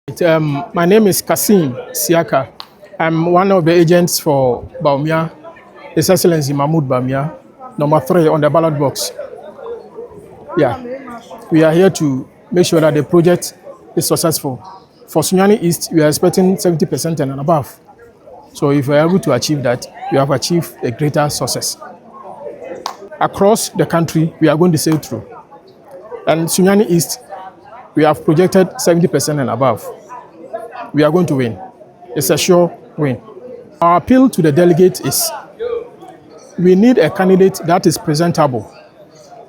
My name is Kasim Siaka. I'm one of the agents for Bawumia, His Excellency Mahmoud Bawumia, number 3 on the ballot box. Yeah, we are here to make sure that the project is successful. For Sunyani East, we are expecting 70% and above. So if we are able to achieve that, we have achieved a greater success. Across the country, we are going to sail through. And Sunyani East, we have projected 70% and above. We are going to win. It's a sure win. Our appeal to the delegates is we need a candidate that is presentable,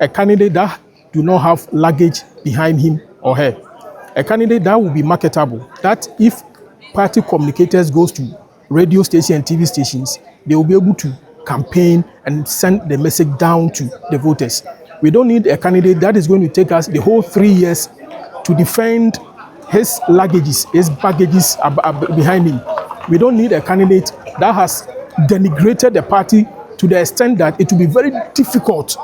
a candidate that do not have luggage behind him or her, a candidate that will be marketable, that if party communicators goes to radio stations and TV stations, they will be able to campaign and send the message down to the voters. We don't need a candidate that is going to take us the whole 3 years to defend his luggages, his baggages behind him. We don't need a candidate that has denigrated the party to the extent that it will be very difficult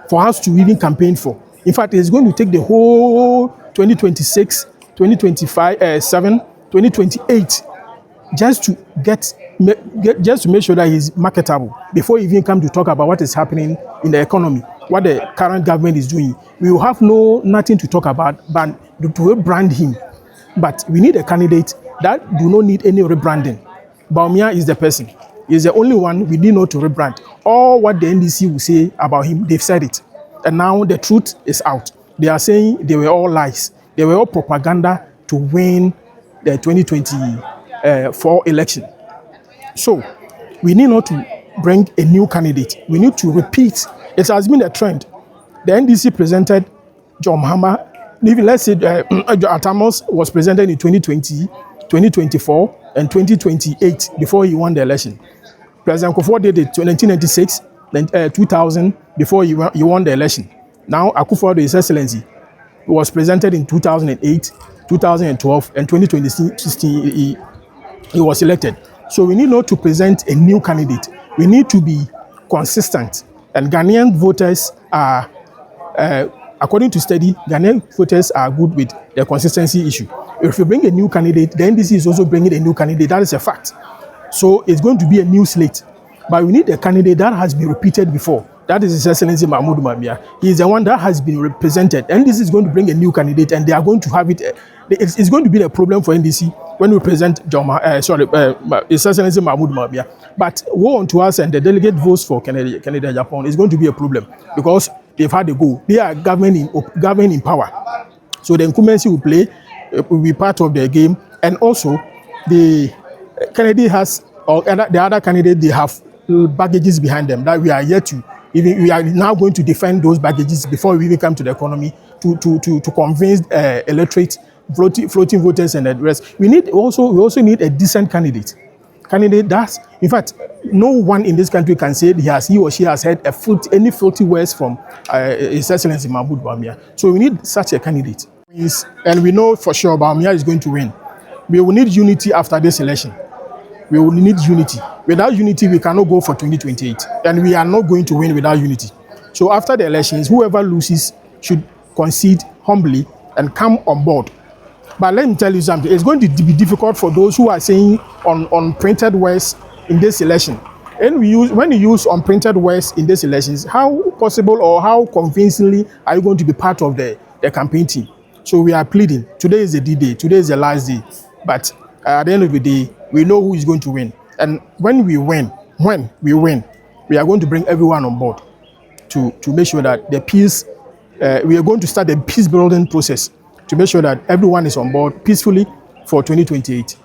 for us to even campaign for. In fact, it's going to take the whole 2026, 2025, 2028 just to just to make sure that he's marketable before he even come to talk about what is happening in the economy, what the current government is doing. We will have nothing to talk about but to rebrand him. But we need a candidate that do not need any rebranding. Bawumia is the person. He's the only one we need not to rebrand. All what the NDC will say about him, they've said it. And now the truth is out. They are saying they were all lies. They were all propaganda to win the 2024 election. So we need not to bring a new candidate. We need to repeat. It has been a trend. The NDC presented John Mahama. Even let's say Atamos was presented in 2020, 2024, and 2028 before he won the election. President Kufuor did it in 1996, 2000 before he won the election. Now Akufo-Addo, His Excellency, was presented in 2008, 2012, and 2016 he was elected. So we need not to present a new candidate. We need to be consistent. And Ghanaian voters are, according to study, Ghanaian voters are good with the consistency issue. If you bring a new candidate, the NDC is also bringing a new candidate. That is a fact. So it's going to be a new slate. But we need a candidate that has been repeated before. That is His Excellency Mahmoud Bawumia. He is the one that has been represented. NDC is going to bring a new candidate and they are going to have it. It's going to be a problem for NDC when we present His Excellency Mahmoud Bawumia. But woe unto us and the delegate votes for Canada, Japan is going to be a problem because they've had a go. They are governing in power. So the incumbency will be part of their game. And also, the Kennedy has, or the other candidate, they have baggages behind them that we are yet to, we are now going to defend those baggages before we even come to the economy to convince electorate, floating voters and the rest. We also need a decent candidate. That's, in fact, no one in this country can say he or she has heard any filthy words from His Excellency Mahmoud Bawumia. So we need such a candidate. And we know for sure Bawumia is going to win. We will need unity after this election. We will need unity. Without unity, we cannot go for 2028. And we are not going to win without unity. So after the elections, whoever loses should concede humbly and come on board. But let me tell you something. It's going to be difficult for those who are saying on printed words in this election. And when you use unprinted words in these elections, how possible or how convincingly are you going to be part of the campaign team? So we are pleading. Today is the D-Day. Today is the last day. But at the end of the day, we know who is going to win. And when we win, we are going to bring everyone on board to make sure that the peace, we are going to start the peace building process to make sure that everyone is on board peacefully for 2028.